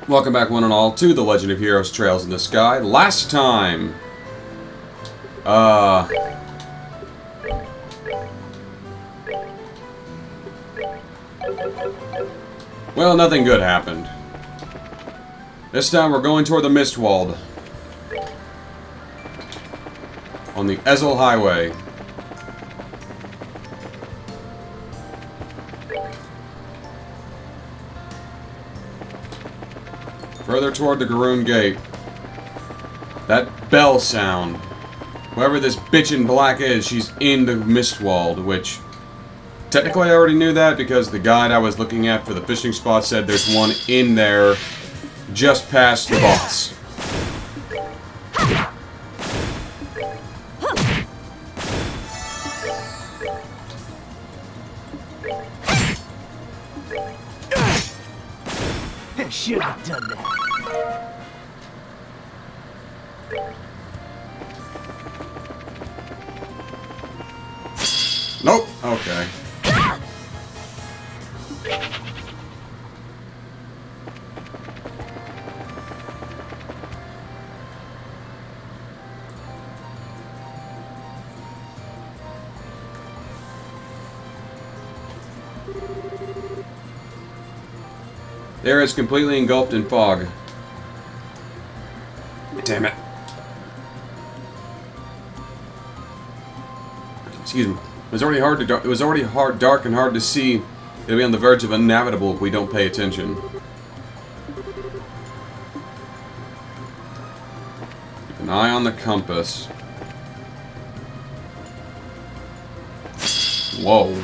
Welcome back, one and all, to The Legend of Heroes Trails in the Sky. Last time, well, nothing good happened. This time we're going toward the Mistwald on the Ezel Highway. Further toward the Garoon Gate. That bell sound. Whoever this bitch in black is, she's in the Mistwald, which... Technically I already knew that because the guide I was looking at for the fishing spot said there's one in there just past the boss. I should have done that. Nope. Okay. There is completely engulfed in fog. Damn it. Excuse me. It was already dark and hard to see. It'll be on the verge of inevitable if we don't pay attention. Keep an eye on the compass. Whoa.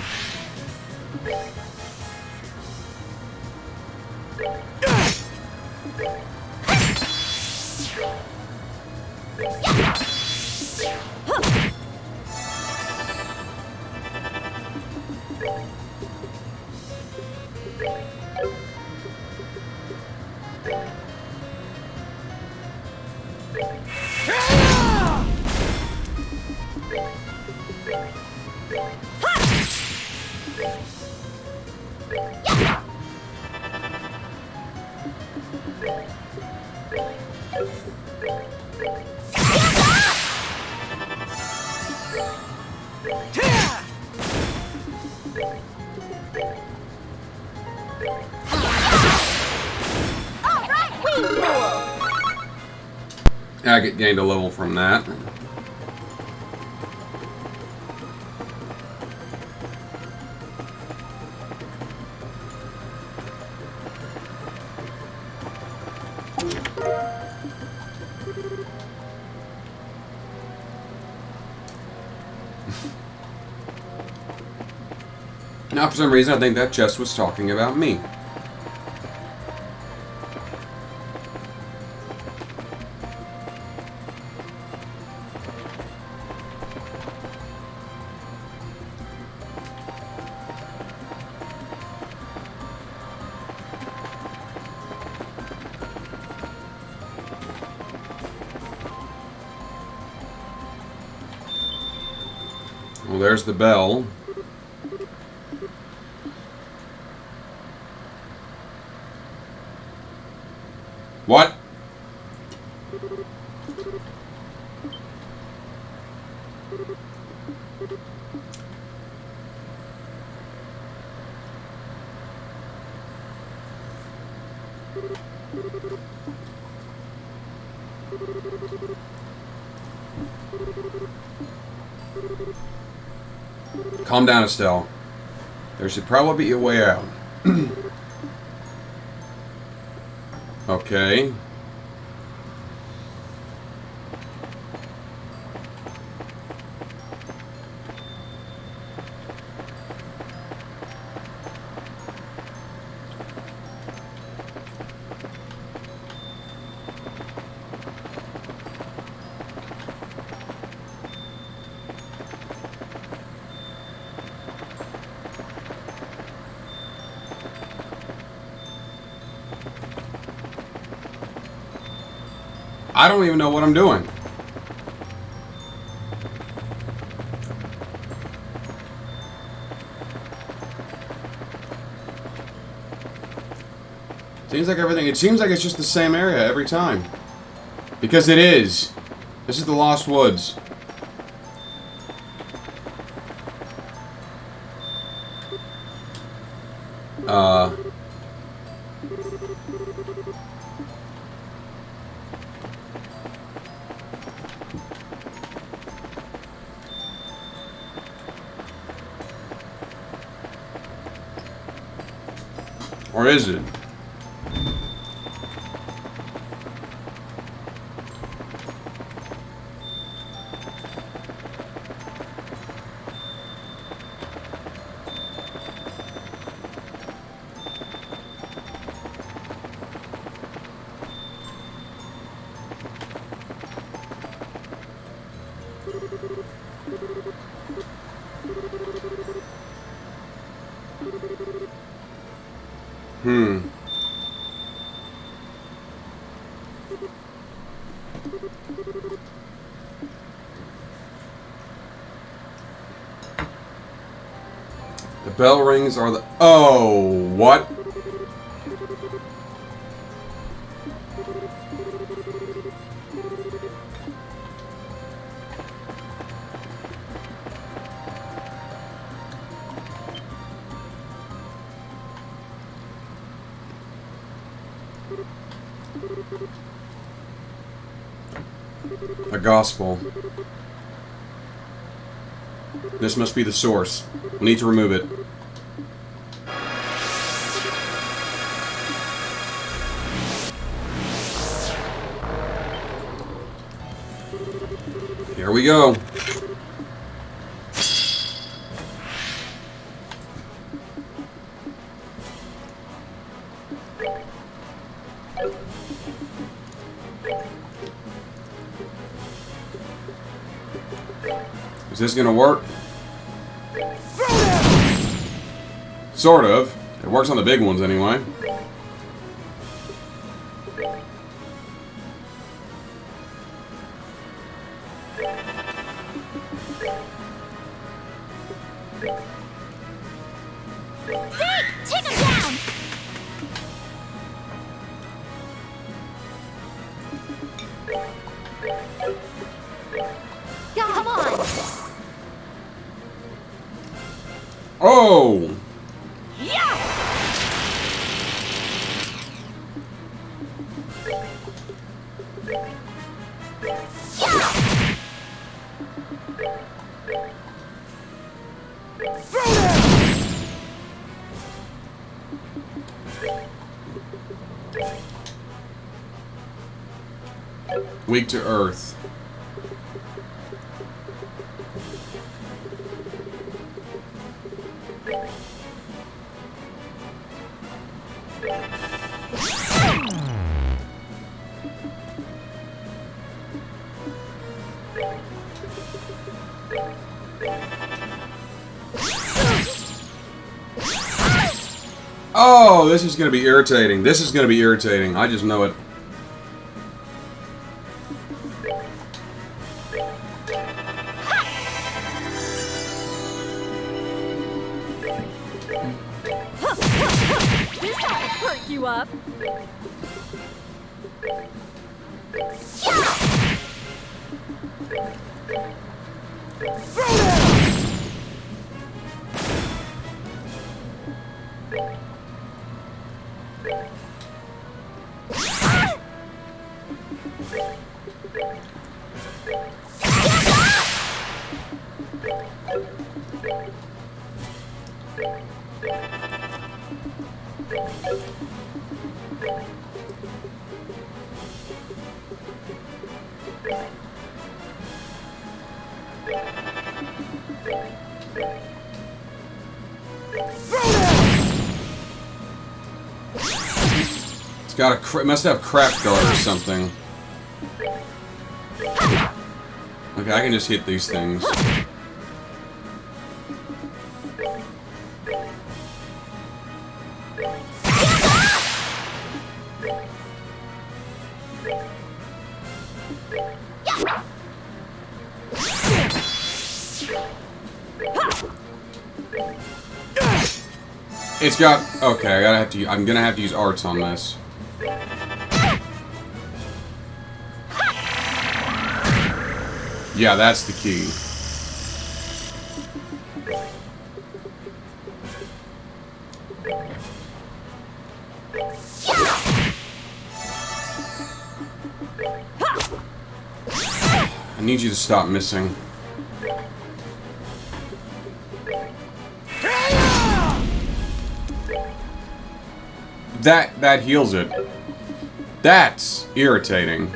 I gained a level from that. Now, for some reason, I think that chest was talking about me. Well, there's the bell. What? Calm down, Estelle. There should probably be a way out. Okay. I don't even know what I'm doing. Seems like everything... It seems like it's just the same area every time. Because it is. This is the Lost Woods. Or is it? The bell rings are the... Oh, what? A gospel. This must be the source. We need to remove it. Here we go. Is this gonna work? Sort of. It works on the big ones anyway. Take him down! Come on! Oh! Yeah! Weak to earth. Oh, this is going to be irritating. This is going to be irritating. I just know it. This ought to perk you up. It's got a it must have crap guard or something. Okay, I can just hit these things. It's got... Okay, I'm gonna have to use arts on this. Yeah, that's the key. I need you to stop missing. That heals it. That's irritating.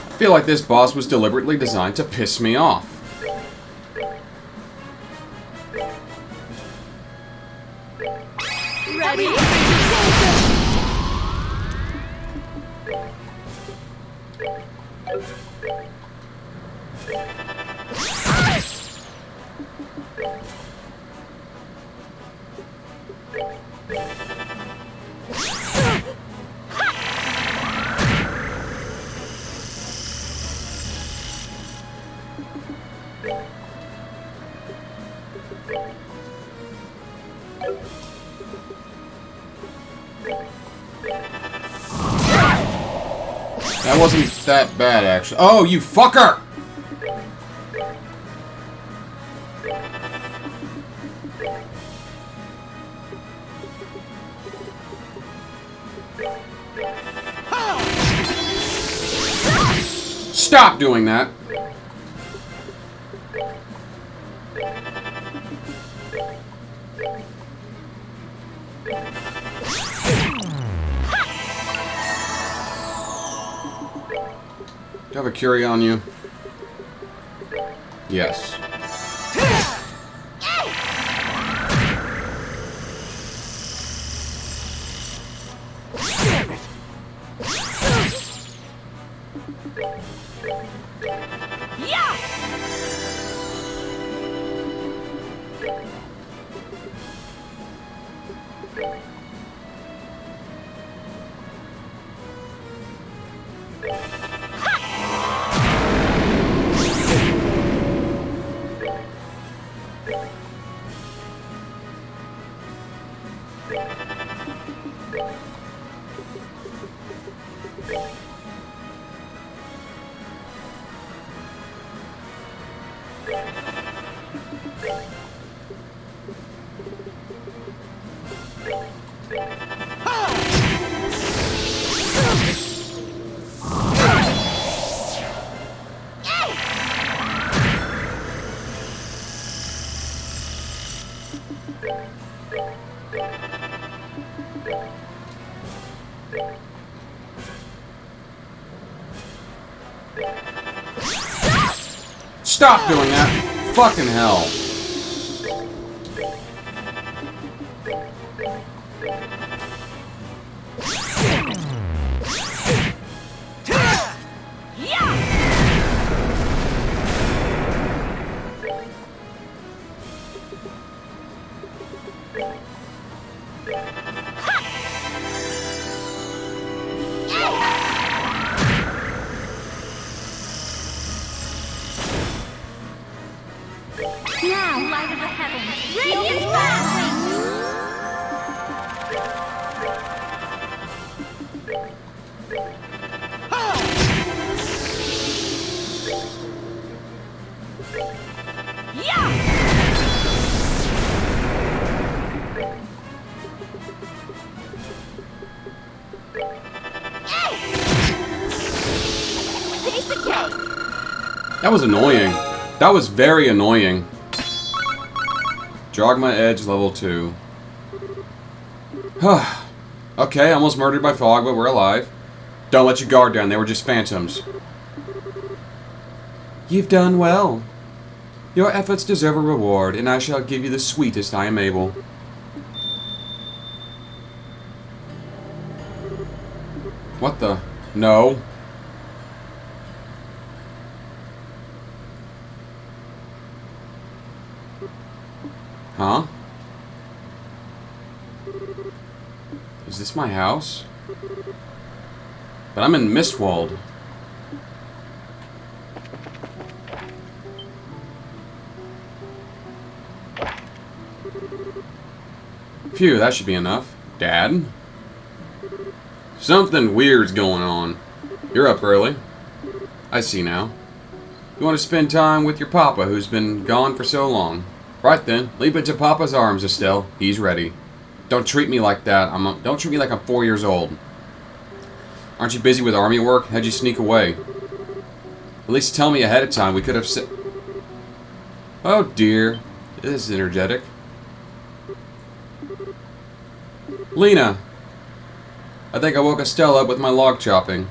I feel like this boss was deliberately designed to piss me off. Ready? That wasn't that bad, actually. Oh, you fucker! Stop doing that! Do you have a Curie on you? Yes. Stop doing that! Fucking hell. Now, light of the heavens, radiant battle! Piece of cake! That was annoying. That was very annoying. Jogma Edge level 2. Okay, almost murdered by fog, but we're alive. Don't let your guard down, they were just phantoms. You've done well. Your efforts deserve a reward, and I shall give you the sweetest I am able. What the? No. Huh? Is this my house? But I'm in Mistwald. Phew, that should be enough. Dad? Something weird's going on. You're up early. I see now. You want to spend time with your papa who's been gone for so long. Right then, leap into Papa's arms, Estelle. He's ready. Don't treat me like that. Don't treat me like I'm 4 years old. Aren't you busy with army work? How'd you sneak away? At least tell me ahead of time. We could have said... Oh dear. This is energetic. Lena! I think I woke Estelle up with my log chopping.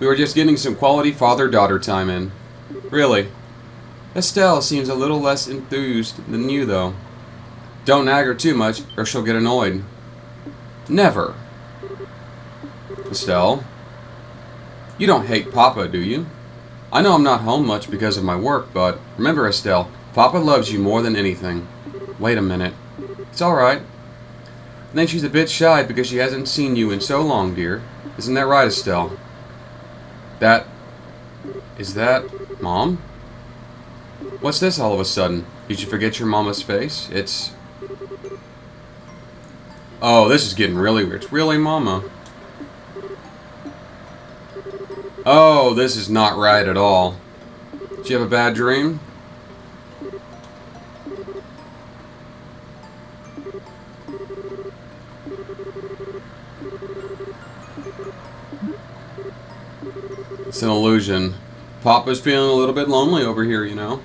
We were just getting some quality father-daughter time in. Really. Estelle seems a little less enthused than you, though. Don't nag her too much, or she'll get annoyed. Never. Estelle? You don't hate Papa, do you? I know I'm not home much because of my work, but remember, Estelle, Papa loves you more than anything. Wait a minute. It's alright. I think she's a bit shy because she hasn't seen you in so long, dear. Isn't that right, Estelle? Is that... Mom? What's this all of a sudden? Did you forget your mama's face? It's... Oh, this is getting really weird. It's really Mama. Oh, this is not right at all. Did you have a bad dream? It's an illusion. Papa's feeling a little bit lonely over here, you know.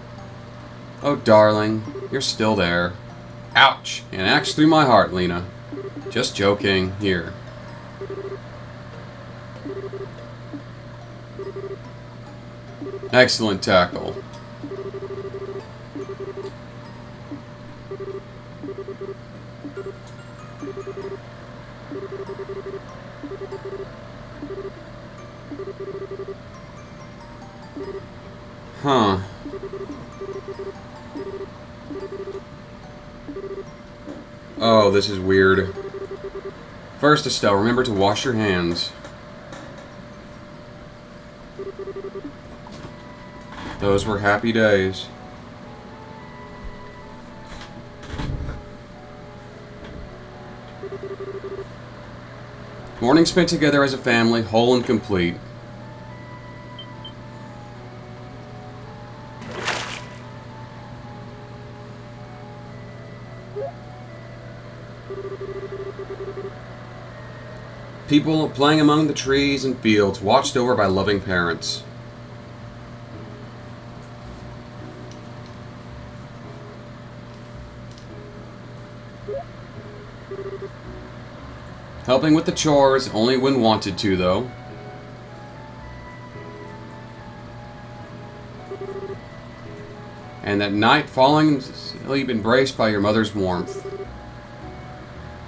Oh, darling, you're still there. Ouch! An axe through my heart, Lena. Just joking. Here. Excellent tackle. Huh. Oh, this is weird. First, Estelle, remember to wash your hands. Those were happy days. Morning spent together as a family, whole and complete. People playing among the trees and fields, watched over by loving parents. Helping with the chores, only when wanted to, though. And at night, falling asleep embraced by your mother's warmth.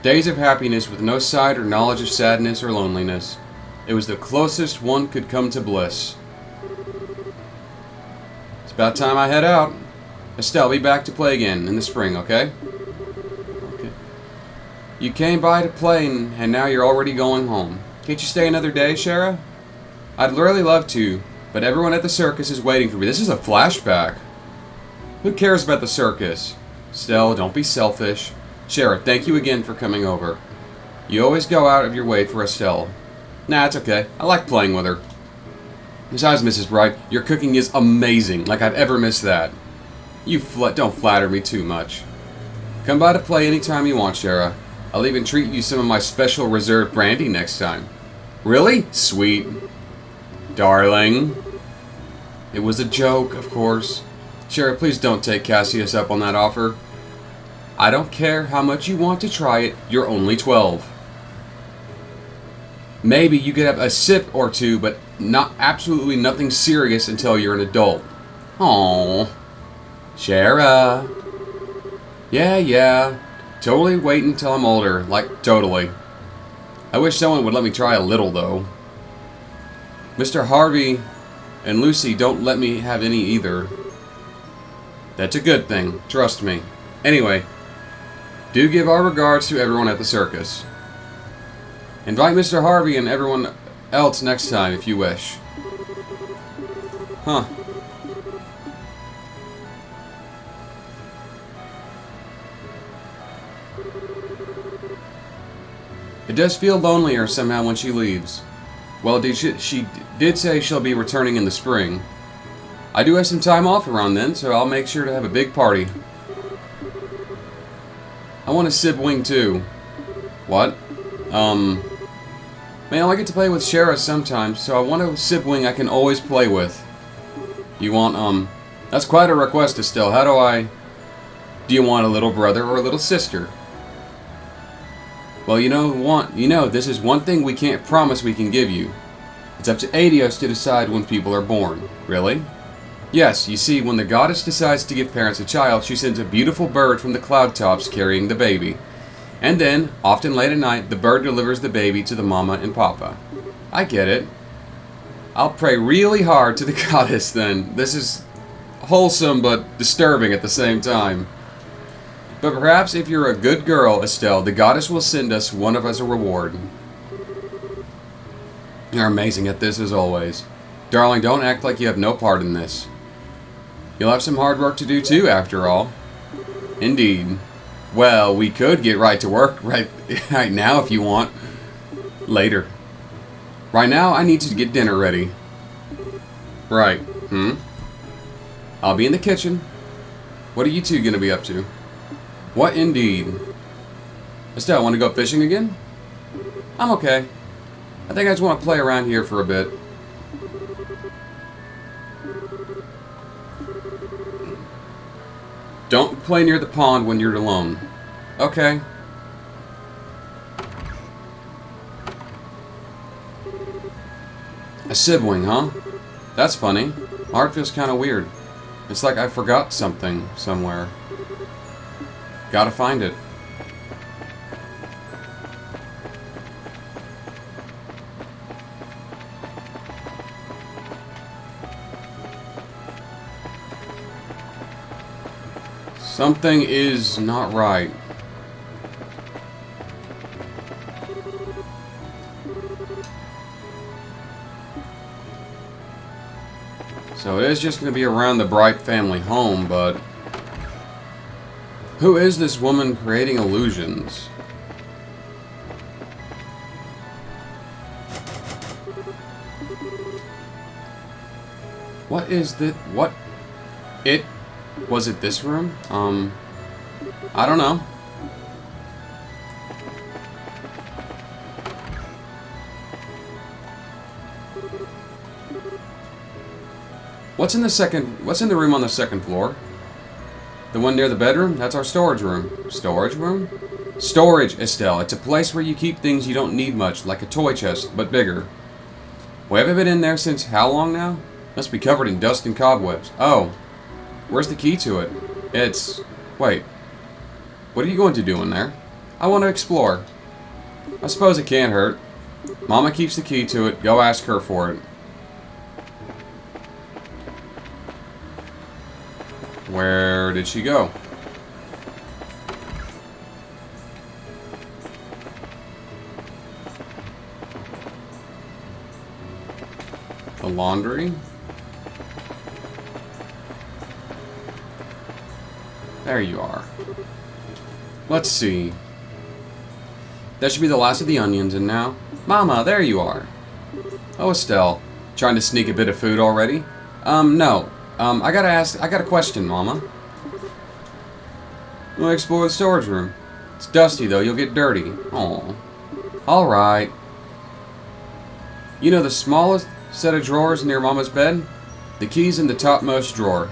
Days of happiness with no sight or knowledge of sadness or loneliness. It was the closest one could come to bliss. It's about time I head out. Estelle, be back to play again in the spring, okay? Okay. You came by to play and now you're already going home. Can't you stay another day, Schera? I'd really love to, but everyone at the circus is waiting for me. This is a flashback. Who cares about the circus? Estelle, don't be selfish. Schera, thank you again for coming over. You always go out of your way for Estelle. Nah, it's okay. I like playing with her. Besides, Mrs. Bright, your cooking is amazing. Like I'd ever miss that. You don't flatter me too much. Come by to play anytime you want, Schera. I'll even treat you some of my special reserve brandy next time. Really? Sweet. Darling. It was a joke, of course. Schera, please don't take Cassius up on that offer. I don't care how much you want to try it, you're only 12. Maybe you could have a sip or two, but absolutely nothing serious until you're an adult. Aww. Schera. Yeah. Totally wait until I'm older, like totally. I wish someone would let me try a little, though. Mr. Harvey and Lucy don't let me have any either. That's a good thing, trust me. Anyway, do give our regards to everyone at the circus. Invite Mr. Harvey and everyone else next time if you wish. Huh. It does feel lonelier somehow when she leaves. Well, she did say she'll be returning in the spring. I do have some time off around then, so I'll make sure to have a big party. I want a sibling too. What? Man, I get to play with Schera sometimes, so I want a sibling I can always play with. You want, that's quite a request, Estelle. Do you want a little brother or a little sister? Well, this is one thing we can't promise we can give you. It's up to Adios to decide when people are born. Really? Yes, you see, when the goddess decides to give parents a child, she sends a beautiful bird from the cloud tops carrying the baby. And then, often late at night, the bird delivers the baby to the mama and papa. I get it. I'll pray really hard to the goddess then. This is wholesome but disturbing at the same time. But perhaps if you're a good girl, Estelle, the goddess will send us one of us a reward. You're amazing at this as always. Darling, don't act like you have no part in this. You'll have some hard work to do too, after all. Indeed. Well, we could get right to work right now if you want. Later. Right now, I need to get dinner ready. Right. I'll be in the kitchen. What are you two gonna be up to? What indeed? Estelle, want to go fishing again? I'm okay. I think I just want to play around here for a bit. Don't play near the pond when you're alone. Okay. A sibling, huh? That's funny. My heart feels kind of weird. It's like I forgot something somewhere. Gotta find it. Something is not right. So it is just going to be around the Bright family home, but who is this woman creating illusions? What is that? What? Was it this room? I don't know. What's in the room on the second floor? The one near the bedroom? That's our storage room. Storage room? Storage, Estelle. It's a place where you keep things you don't need much, like a toy chest, but bigger. We haven't been in there since how long now? Must be covered in dust and cobwebs. Oh. Where's the key to it? Wait. What are you going to do in there? I want to explore. I suppose it can't hurt. Mama keeps the key to it. Go ask her for it. Where did she go? The laundry? There you are. Let's see. That should be the last of the onions, and now... Mama, there you are. Oh, Estelle. Trying to sneak a bit of food already? No. I got a question, Mama. You want to explore the storage room? It's dusty, though. You'll get dirty. Aw. Alright. You know the smallest set of drawers near Mama's bed? The key's in the topmost drawer.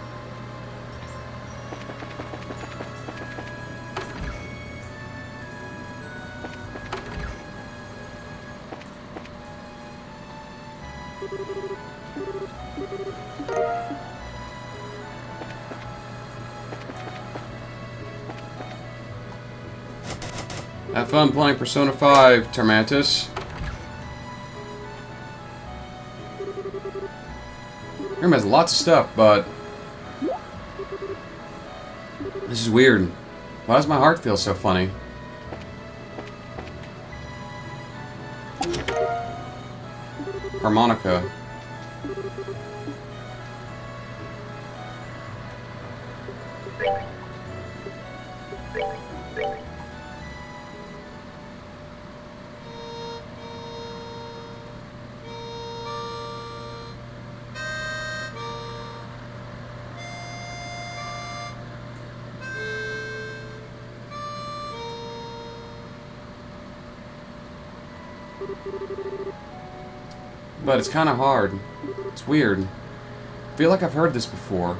Have fun playing Persona 5, Termantus. Room has lots of stuff, but this is weird. Why does my heart feel so funny? Harmonica. But it's kind of hard. It's weird. I feel like I've heard this before.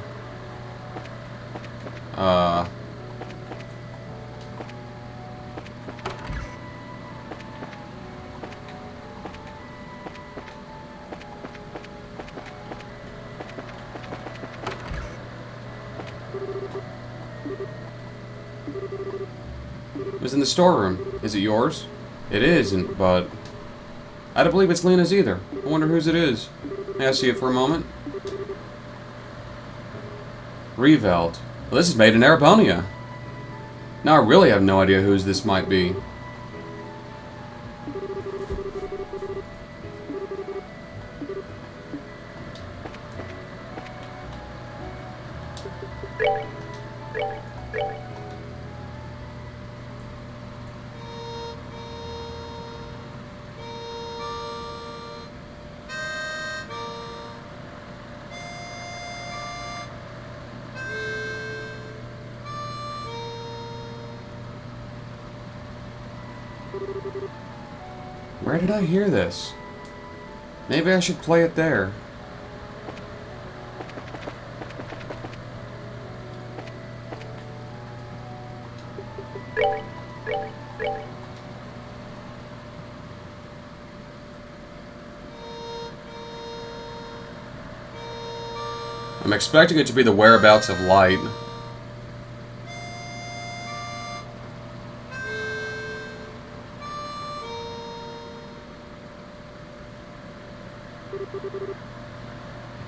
It was in the storeroom. Is it yours? It isn't, but I don't believe it's Lena's either. I wonder whose it is. May I see it for a moment? Reveld. Well, this is made in Arabonia. Now I really have no idea whose this might be. Where did I hear this? Maybe I should play it there. I'm expecting it to be the whereabouts of light.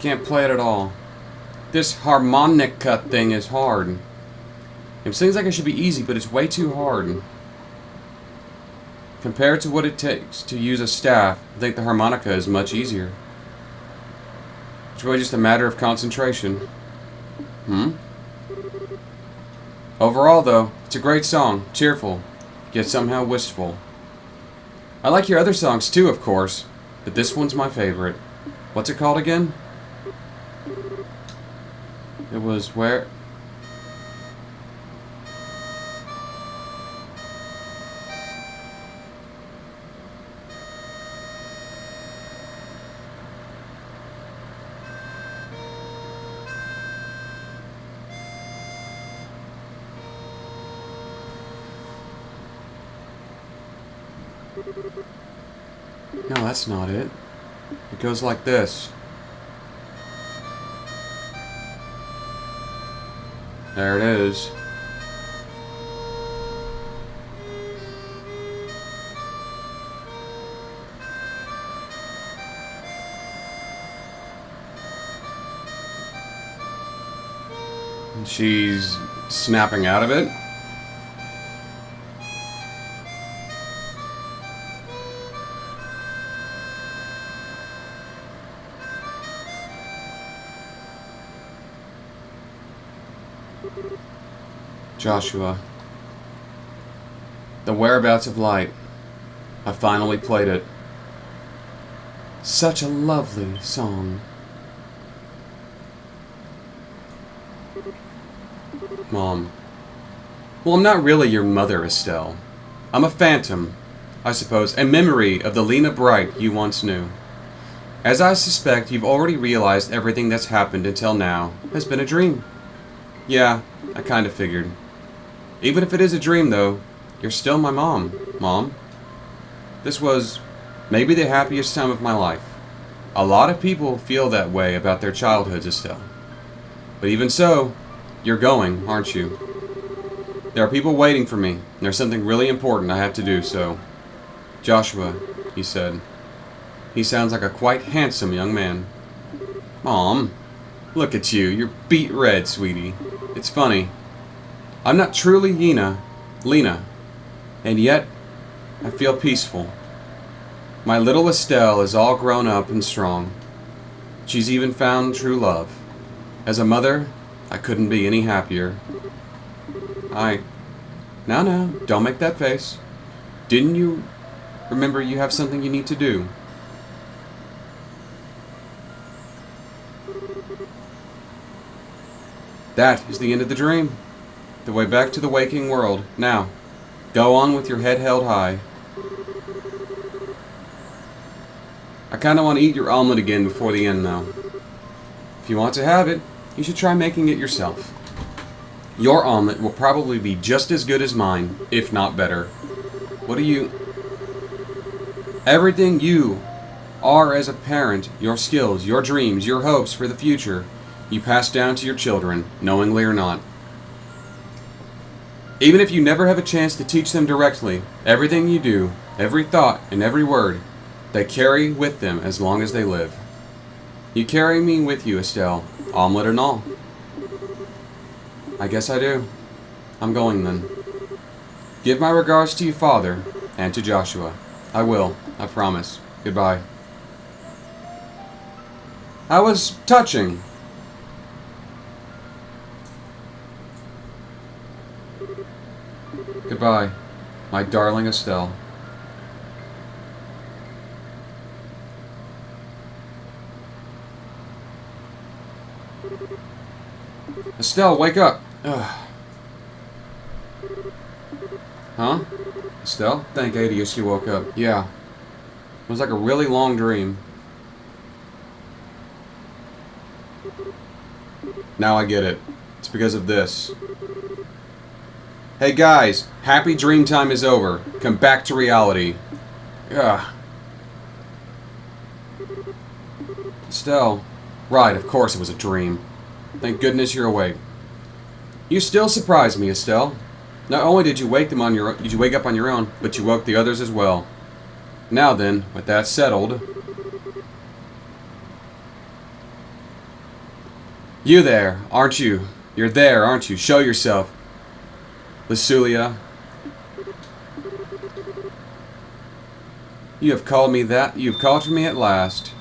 Can't play it at all. This harmonica thing is hard. It seems like it should be easy, but it's way too hard. Compared to what it takes to use a staff, I think the harmonica is much easier. It's really just a matter of concentration. Overall, though, it's a great song, cheerful, yet somehow wistful. I like your other songs too, of course, but this one's my favorite. What's it called again? It was where... No, that's not it. It goes like this. There it is. And she's snapping out of it. Joshua. The Whereabouts of Light. I finally played it. Such a lovely song. Mom. Well, I'm not really your mother, Estelle. I'm a phantom, I suppose, a memory of the Lena Bright you once knew. As I suspect, you've already realized everything that's happened until now has been a dream. Yeah, I kind of figured. Even if it is a dream, though, you're still my mom, Mom. This was maybe the happiest time of my life. A lot of people feel that way about their childhoods, Estelle. But even so, you're going, aren't you? There are people waiting for me, and there's something really important I have to do, so... Joshua, he said, He sounds like a quite handsome young man. Mom, look at you. You're beet red, sweetie. It's funny. I'm not truly Lena, and yet I feel peaceful. My little Estelle is all grown up and strong. She's even found true love. As a mother, I couldn't be any happier. Now, don't make that face. Didn't you remember you have something you need to do? That is the end of the dream. The way back to the waking world. Now, go on with your head held high. I kinda want to eat your omelet again before the end, though. If you want to have it, you should try making it yourself. Your omelet will probably be just as good as mine, if not better. Everything you are as a parent, your skills, your dreams, your hopes for the future, you pass down to your children, knowingly or not. Even if you never have a chance to teach them directly, everything you do, every thought, and every word, they carry with them as long as they live. You carry me with you, Estelle, omelet and all. I guess I do. I'm going then. Give my regards to your father and to Joshua. I will, I promise. Goodbye. That was touching. Goodbye, my darling Estelle. Estelle, wake up! Ugh. Huh? Estelle? Thank Adius you woke up. Yeah. It was like a really long dream. Now I get it. It's because of this. Hey guys, happy dream time is over. Come back to reality. Ugh. Estelle. Right, of course it was a dream. Thank goodness you're awake. You still surprise me, Estelle. Not only did you wake up on your own, but you woke the others as well. Now then, with that settled... You there, aren't you? You're there, aren't you? Show yourself. Lucilia. You have called me that. You have called for me at last.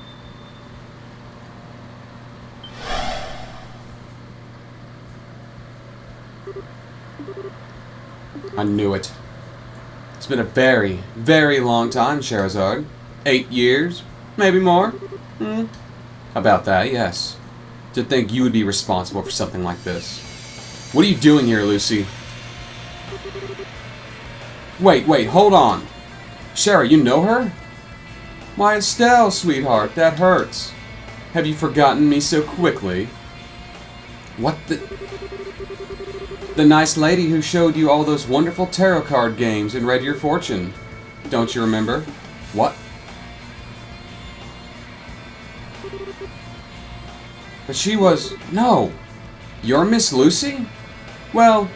I knew it. It's been a very, very long time, Scherazard. 8 years? Maybe more? About that, yes. To think you would be responsible for something like this. What are you doing here, Lucy? Wait, hold on. Schera, you know her? Why, Estelle, sweetheart, that hurts. Have you forgotten me so quickly? What the... The nice lady who showed you all those wonderful tarot card games and read your fortune. Don't you remember? What? But she was... No. You're Miss Lucy? Well,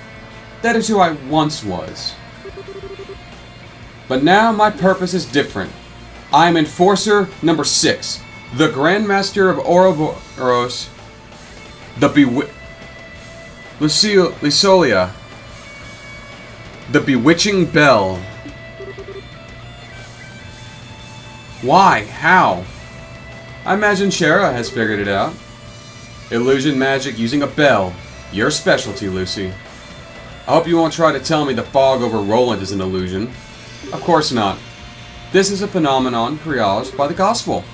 that is who I once was. But now my purpose is different. I am Enforcer number 6. The Grandmaster of Ouroboros. The Lusolia. The Bewitching Bell. Why? How? I imagine Schera has figured it out. Illusion magic using a bell. Your specialty, Lucy. I hope you won't try to tell me the fog over Roland is an illusion. Of course not. This is a phenomenon created by the gospel.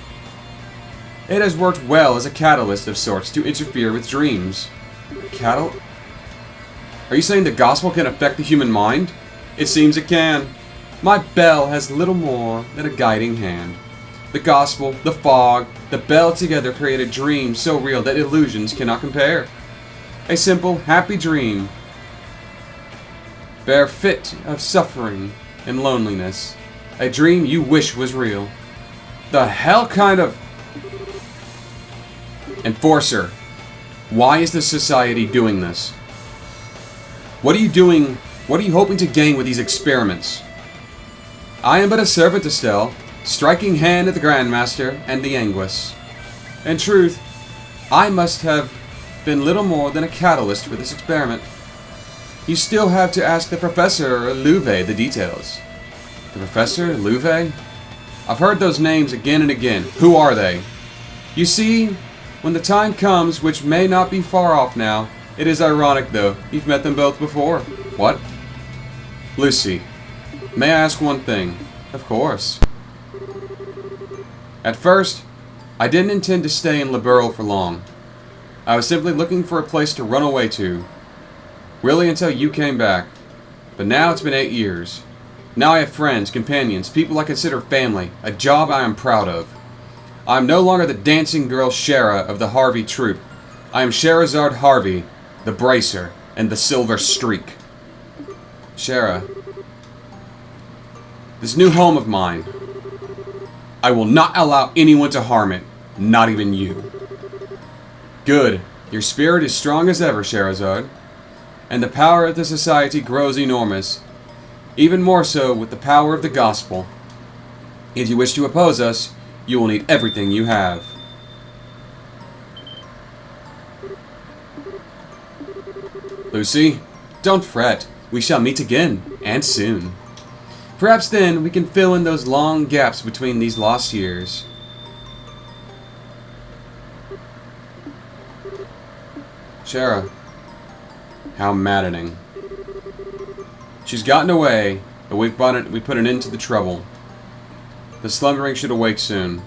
It has worked well as a catalyst of sorts to interfere with dreams. Are you saying the gospel can affect the human mind? It seems it can. My bell has little more than a guiding hand. The gospel, the fog, the bell together create a dream so real that illusions cannot compare. A simple, happy dream, bare fit of suffering and loneliness. A dream you wish was real. The hell kind of... Enforcer. Why is the society doing this? What are you doing? What are you hoping to gain with these experiments? I am but a servant, Estelle. striking hand at the Grandmaster and the Anguis. In truth, I must have been little more than a catalyst for this experiment. You still have to ask the Professor Louvet the details. The Professor Louvet? I've heard those names again and again. Who are they? You see, when the time comes, which may not be far off now, it is ironic though, you've met them both before. What? Lucy, may I ask one thing? Of course. At first, I didn't intend to stay in Liberl for long. I was simply looking for a place to run away to. Really until you came back. But now it's been 8 years. Now I have friends, companions, people I consider family, a job I am proud of. I am no longer the dancing girl Schera of the Harvey troupe. I am Scherazard Harvey, the Bracer, and the Silver Streak. Schera, this new home of mine, I will not allow anyone to harm it, not even you. Good. Your spirit is strong as ever, Scherazard, and the power of the society grows enormous, even more so with the power of the gospel. If you wish to oppose us, you will need everything you have. Lucy, don't fret. We shall meet again, and soon. Perhaps then we can fill in those long gaps between these lost years. Schera, how maddening. She's gotten away, but we put an end to the trouble. The slumbering should awake soon.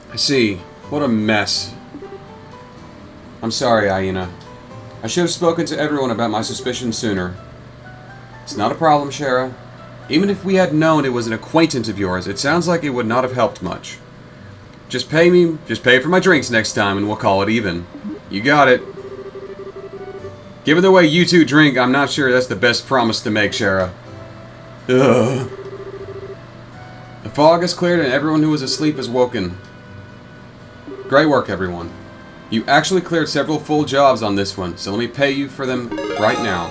I see. What a mess. I'm sorry, Aina. I should have spoken to everyone about my suspicions sooner. It's not a problem, Schera. Even if we had known it was an acquaintance of yours, it sounds like it would not have helped much. Just pay for my drinks next time and we'll call it even. You got it. Given the way you two drink, I'm not sure that's the best promise to make, Schera. Ugh. The fog has cleared and everyone who was asleep has woken. Great work, everyone. You actually cleared several full jobs on this one, so let me pay you for them right now.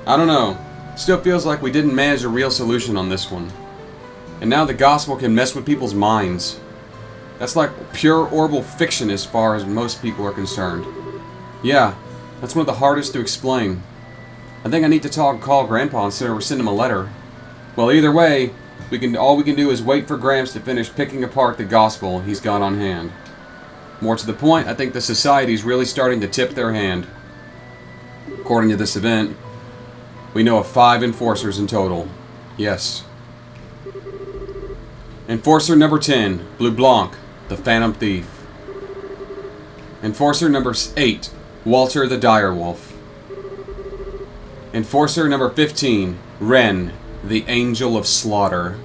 I don't know. Still feels like we didn't manage a real solution on this one. And now the gospel can mess with people's minds. That's like pure orbal fiction as far as most people are concerned. Yeah, that's one of the hardest to explain. I think I need to call Grandpa instead of send him a letter. Well, either way, all we can do is wait for Gramps to finish picking apart the gospel he's got on hand. More to the point, I think the society's really starting to tip their hand. According to this event, we know of 5 enforcers in total. Yes. Enforcer number 10, Blue Blanc, the Phantom Thief. Enforcer number 8, Walter the Direwolf. Enforcer number 15, Ren, the Angel of Slaughter.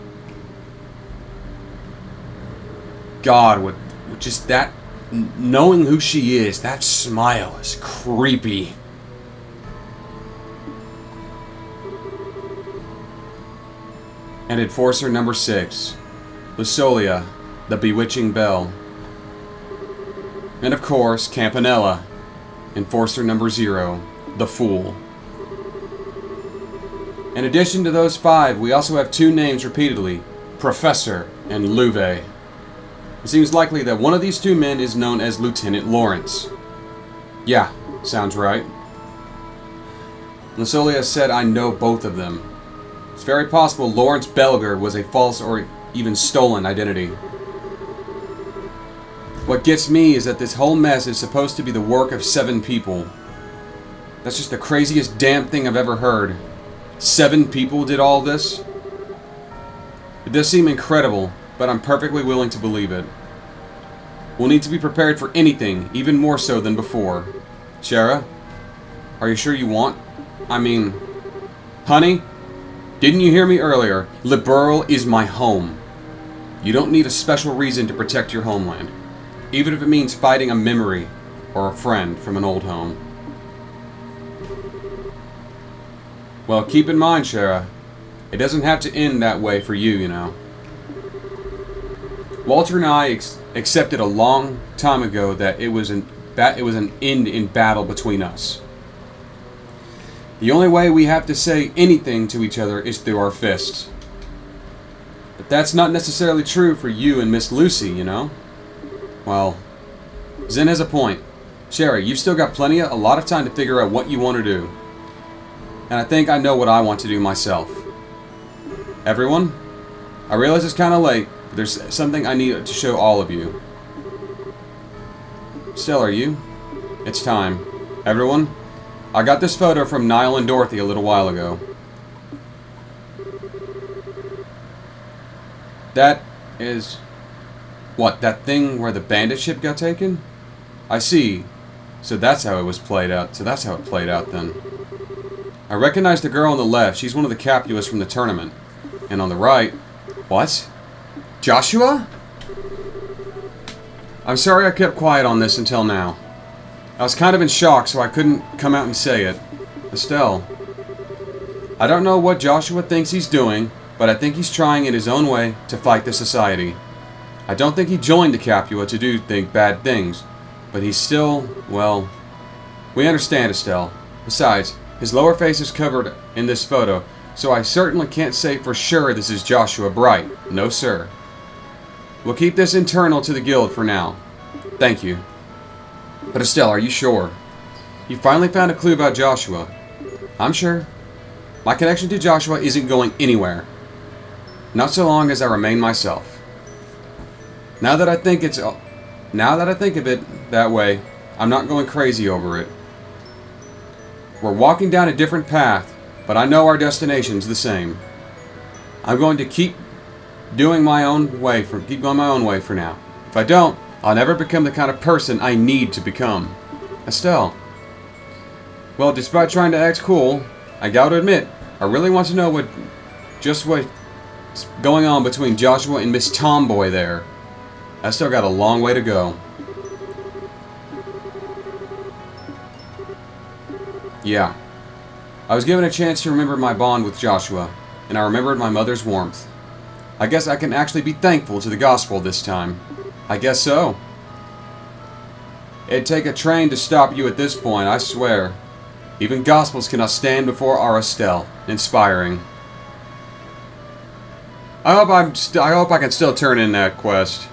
God, with just that, knowing who she is, that smile is creepy. And Enforcer number 6, Lusolia, the Bewitching Belle. And of course, Campanella, Enforcer number 0, the Fool. In addition to those 5, we also have 2 names repeatedly, Professor and Louvet. It seems likely that one of these 2 men is known as Lieutenant Lawrence. Yeah, sounds right. Lusolia said I know both of them. It's very possible Lawrence Belger was a false or even stolen identity. What gets me is that this whole mess is supposed to be the work of 7 people. That's just the craziest damn thing I've ever heard. 7 people did all this? It does seem incredible, but I'm perfectly willing to believe it. We'll need to be prepared for anything, even more so than before. Schera, are you sure you want? I mean, honey, didn't you hear me earlier? Liberl is my home. You don't need a special reason to protect your homeland, even if it means fighting a memory or a friend from an old home. Well, keep in mind, Schera, it doesn't have to end that way for you, you know. Walter and I accepted a long time ago that it was an end in battle between us. The only way we have to say anything to each other is through our fists. But that's not necessarily true for you and Miss Lucy, you know? Well, Zen has a point. Schera, you've still got a lot of time to figure out what you want to do. And I think I know what I want to do myself. Everyone, I realize it's kind of late, but there's something I need to show all of you. Still, are you? It's time. Everyone, I got this photo from Niall and Dorothy a little while ago. That is... what, that thing where the bandit ship got taken? I see. So that's how it was played out. So that's how it played out then. I recognize the girl on the left. She's one of the Capulets from the tournament. And on the right... what? Joshua? I'm sorry I kept quiet on this until now. I was kind of in shock, so I couldn't come out and say it. Estelle. I don't know what Joshua thinks he's doing, but I think he's trying in his own way to fight the society. I don't think he joined the Capua to do bad things, but he's still, well... we understand, Estelle. Besides, his lower face is covered in this photo, so I certainly can't say for sure this is Joshua Bright. No, sir. We'll keep this internal to the guild for now. Thank you. But Estelle, are you sure? You finally found a clue about Joshua. I'm sure. My connection to Joshua isn't going anywhere. Not so long as I remain myself. Now that I think of it that way, I'm not going crazy over it. We're walking down a different path, but I know our destination's the same. I'm going to keep going my own way for now. If I don't, I'll never become the kind of person I need to become. Estelle. Well, despite trying to act cool, I gotta admit, I really want to know what's going on between Joshua and Miss Tomboy there. I still got a long way to go. Yeah. I was given a chance to remember my bond with Joshua, and I remembered my mother's warmth. I guess I can actually be thankful to the gospel this time. I guess so. It'd take a train to stop you at this point, I swear. Even gospels cannot stand before our Estelle. Inspiring. I hope I can still turn in that quest.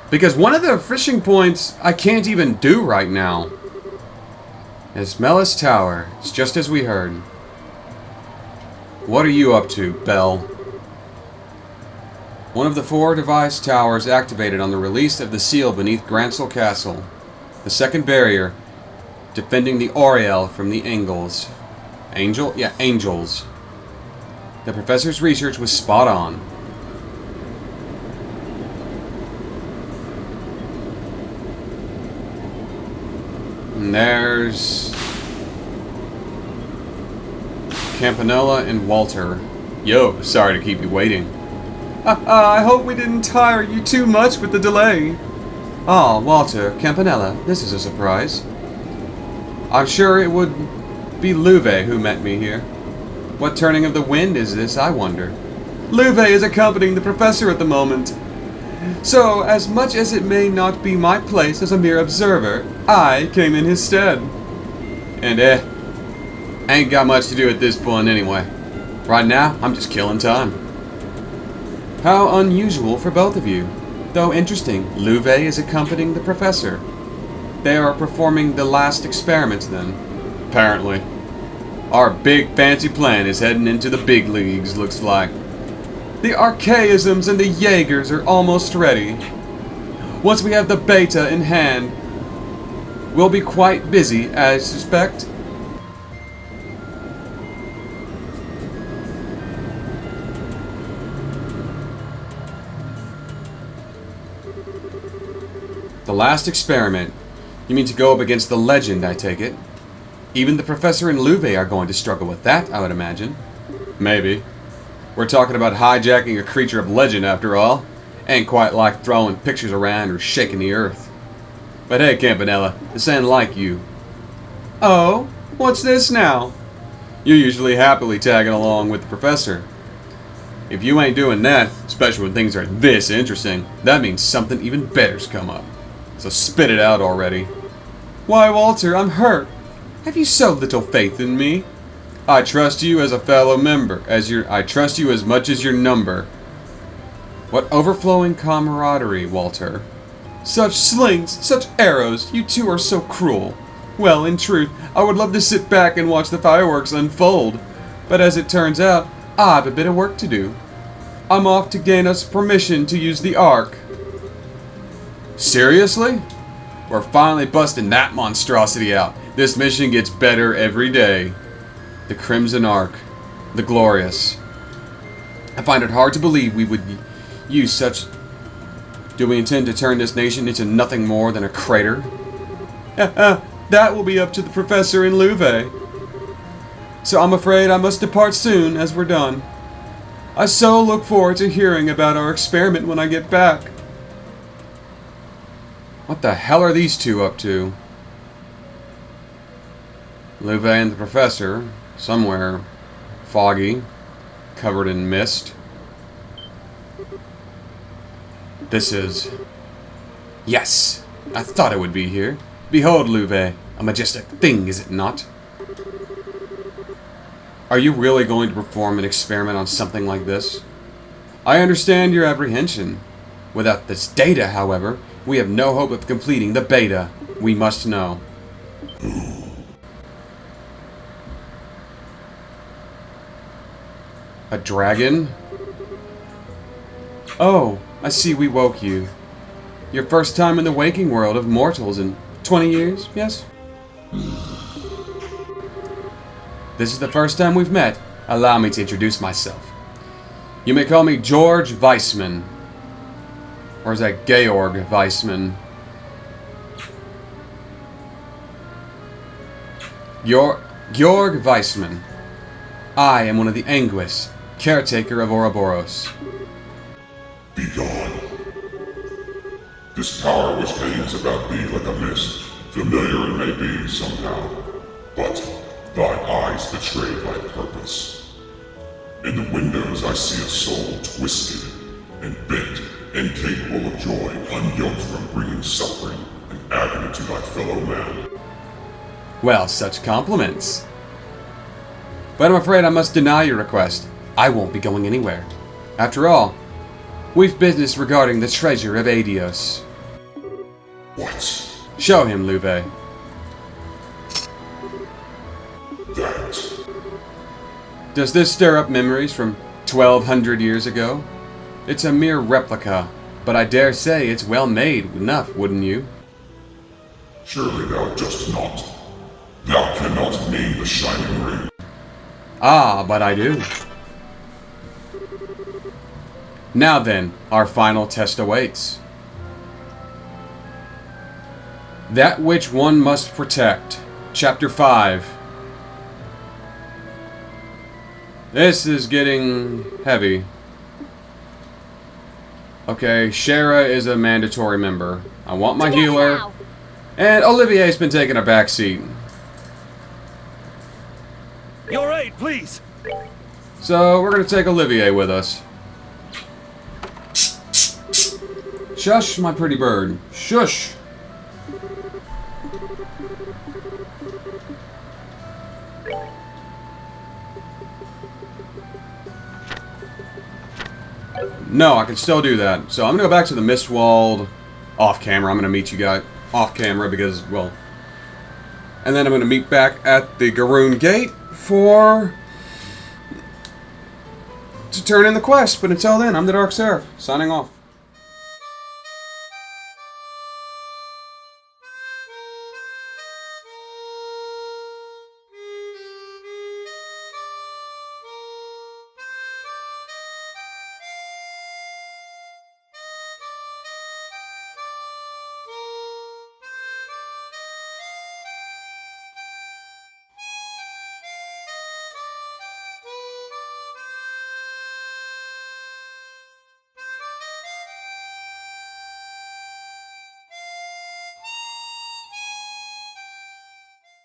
Because one of the fishing points I can't even do right now. It's Mellis Tower. It's just as we heard. What are you up to, Belle? One of the 4 device towers activated on the release of the seal beneath Gransel Castle. The second barrier, defending the Oriel from the Angels. Angels. The professor's research was spot on. And there's Campanella and Walter. Yo, sorry to keep you waiting. I hope we didn't tire you too much with the delay. Ah, Walter, Campanella, this is a surprise. I'm sure it would be Louvet who met me here. What turning of the wind is this, I wonder? Louvet is accompanying the professor at the moment. So, as much as it may not be my place as a mere observer, I came in his stead. And ain't got much to do at this point anyway. Right now, I'm just killing time. How unusual for both of you. Though interesting, Louvet is accompanying the professor. They are performing the last experiments then. Apparently. Our big fancy plan is heading into the big leagues, looks like. The archaisms and the Jaegers are almost ready. Once we have the beta in hand, will be quite busy, I suspect. The last experiment. You mean to go up against the legend, I take it? Even the professor and Louvet are going to struggle with that, I would imagine. Maybe. We're talking about hijacking a creature of legend, after all. Ain't quite like throwing pictures around or shaking the earth. But hey, Campanella, this ain't like you. Oh? What's this now? You're usually happily tagging along with the professor. If you ain't doing that, especially when things are this interesting, that means something even better's come up. So spit it out already. Why, Walter, I'm hurt. Have you so little faith in me? I trust you as a fellow member, I trust you as much as your number. What overflowing camaraderie, Walter. Such slings, such arrows, you two are so cruel. Well, in truth, I would love to sit back and watch the fireworks unfold. But as it turns out, I have a bit of work to do. I'm off to gain us permission to use the Ark. Seriously? We're finally busting that monstrosity out. This mission gets better every day. The Crimson Ark. The Glorious. I find it hard to believe we would use such... Do we intend to turn this nation into nothing more than a crater? That will be up to the Professor and Louvet. So I'm afraid I must depart soon, as we're done. I so look forward to hearing about our experiment when I get back. What the hell are these two up to? Louvet and the Professor, somewhere foggy, covered in mist. This is... Yes! I thought it would be here. Behold, Louvet, a majestic thing, is it not? Are you really going to perform an experiment on something like this? I understand your apprehension. Without this data, however, we have no hope of completing the beta. We must know. A dragon? Oh, I see we woke you. Your first time in the waking world of mortals in 20 years, yes? This is the first time we've met. Allow me to introduce myself. You may call me George Weissman. Or is that Georg Weissman? Georg Weissman. I am one of the Anguis, caretaker of Ouroboros. Be gone. This power which hangs about thee like a mist, familiar it may be somehow, but thine eyes betray thy purpose. In the windows I see a soul twisted and bent, incapable of joy, unyoked from bringing suffering and agony to thy fellow man. Well, such compliments. But I'm afraid I must deny your request. I won't be going anywhere. After all, we've business regarding the treasure of Adios. What? Show him, Louvet. That. Does this stir up memories from 1200 years ago? It's a mere replica, but I dare say it's well made enough, wouldn't you? Surely thou dost not. Thou cannot mean the shining ring. Ah, but I do. Now then, our final test awaits. That which one must protect. Chapter 5. This is getting heavy. Okay, Schera is a mandatory member. I want my healer. Now. And Olivier's been taking a back seat. Your aid, please. So, we're going to take Olivier with us. Shush, my pretty bird. Shush. No, I can still do that. So I'm going to go back to the Mistwald off camera. I'm going to meet you guys off camera because, well... And then I'm going to meet back at the Garoon Gate to turn in the quest. But until then, I'm the TheDarkSeraph, signing off.